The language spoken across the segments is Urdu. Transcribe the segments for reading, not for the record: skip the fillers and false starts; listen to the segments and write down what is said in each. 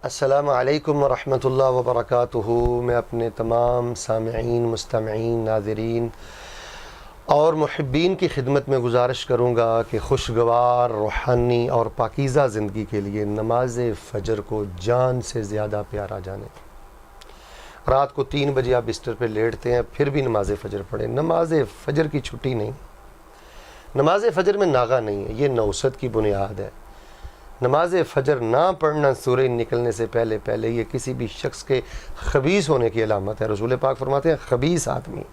السلام علیکم ورحمۃ اللہ وبرکاتہ۔ میں اپنے تمام سامعین، مستمعین، ناظرین اور محبین کی خدمت میں گزارش کروں گا کہ خوشگوار، روحانی اور پاکیزہ زندگی کے لیے نماز فجر کو جان سے زیادہ پیارا جانیں۔ رات کو 3 بجے آپ بستر پہ لیٹتے ہیں، پھر بھی نماز فجر پڑھیں۔ نماز فجر کی چھٹی نہیں، نماز فجر میں ناغہ نہیں ہے، یہ نوست کی بنیاد ہے۔ نماز فجر نہ پڑھنا سورج نکلنے سے پہلے یہ کسی بھی شخص کے خبیث ہونے کی علامت ہے۔ رسول پاک فرماتے ہیں خبیث آدمی،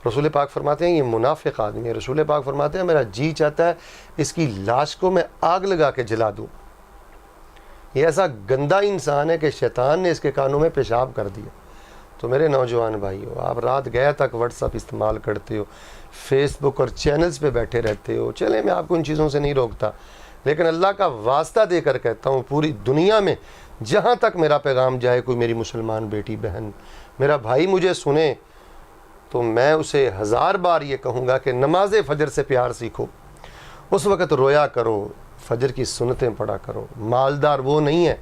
رسول پاک فرماتے ہیں یہ منافق آدمی ہے۔ رسول پاک فرماتے ہیں میرا جی چاہتا ہے اس کی لاش کو میں آگ لگا کے جلا دوں۔ یہ ایسا گندا انسان ہے کہ شیطان نے اس کے کانوں میں پیشاب کر دیا۔ تو میرے نوجوان بھائیو، آپ رات گیا تک واٹس ایپ استعمال کرتے ہو، فیس بک اور چینلز پہ بیٹھے رہتے ہو، چلیں میں آپ کو ان چیزوں سے نہیں روکتا، لیکن اللہ کا واسطہ دے کر کہتا ہوں پوری دنیا میں جہاں تک میرا پیغام جائے، کوئی میری مسلمان بیٹی بہن میرا بھائی مجھے سنے تو میں اسے 1000 بار یہ کہوں گا کہ نماز فجر سے پیار سیکھو۔ اس وقت رویا کرو، فجر کی سنتیں پڑھا کرو۔ مالدار وہ نہیں ہے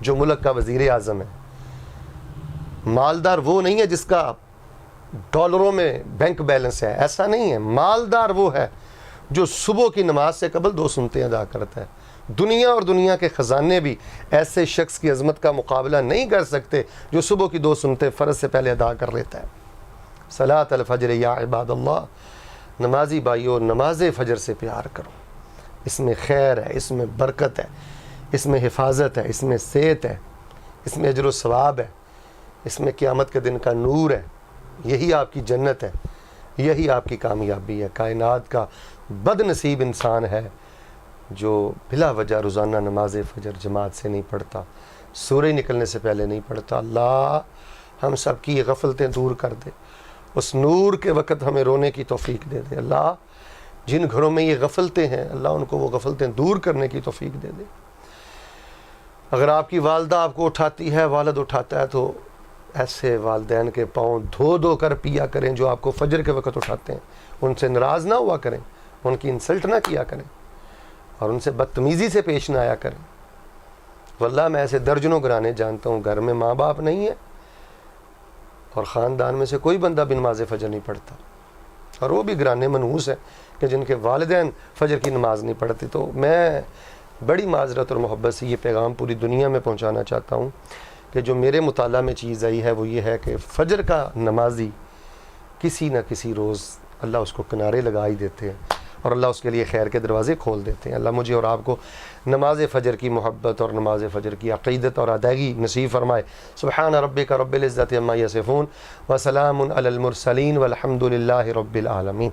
جو ملک کا وزیر اعظم ہے، مالدار وہ نہیں ہے جس کا ڈالروں میں بینک بیلنس ہے، ایسا نہیں ہے۔ مالدار وہ ہے جو صبح کی نماز سے قبل 2 سنتیں ادا کرتا ہے۔ دنیا اور دنیا کے خزانے بھی ایسے شخص کی عظمت کا مقابلہ نہیں کر سکتے جو صبح کی 2 سنتیں فرض سے پہلے ادا کر لیتا ہے۔ صلاۃ الفجر یا عباد اللہ، نمازی بھائیو نماز فجر سے پیار کرو۔ اس میں خیر ہے، اس میں برکت ہے، اس میں حفاظت ہے، اس میں صحت ہے، اس میں اجر و ثواب ہے، اس میں قیامت کے دن کا نور ہے۔ یہی آپ کی جنت ہے، یہی آپ کی کامیابی ہے۔ کائنات کا بد نصیب انسان ہے جو بلا وجہ روزانہ نماز فجر جماعت سے نہیں پڑھتا، سورج نکلنے سے پہلے نہیں پڑھتا۔ اللہ ہم سب کی یہ غفلتیں دور کر دے، اس نور کے وقت ہمیں رونے کی توفیق دے دے۔ اللہ جن گھروں میں یہ غفلتیں ہیں، اللہ ان کو وہ غفلتیں دور کرنے کی توفیق دے دے۔ اگر آپ کی والدہ آپ کو اٹھاتی ہے، والد اٹھاتا ہے، تو ایسے والدین کے پاؤں دھو دھو کر پیا کریں جو آپ کو فجر کے وقت اٹھاتے ہیں۔ ان سے ناراض نہ ہوا کریں، ان کی انسلٹ نہ کیا کریں، اور ان سے بدتمیزی سے پیش نہ آیا کریں۔ واللہ میں ایسے درجنوں گھرانے جانتا ہوں گھر میں ماں باپ نہیں ہے اور خاندان میں سے کوئی بندہ بھی نماز فجر نہیں پڑھتا، اور وہ بھی گھرانے منحوس ہیں کہ جن کے والدین فجر کی نماز نہیں پڑھتے۔ تو میں بڑی معذرت اور محبت سے یہ پیغام پوری دنیا میں پہنچانا چاہتا ہوں کہ جو میرے مطالعہ میں چیز آئی ہے وہ یہ ہے کہ فجر کا نمازی کسی نہ کسی روز اللہ اس کو کنارے لگا ہی دیتے ہیں، اور اللہ اس کے لیے خیر کے دروازے کھول دیتے ہیں۔ اللہ مجھے اور آپ کو نماز فجر کی محبت اور نماز فجر کی عقیدت اور ادائیگی نصیب فرمائے۔ سبحان ربک رب العزت عما یصفون وسلام علی المرسلین والحمد للہ رب العالمین۔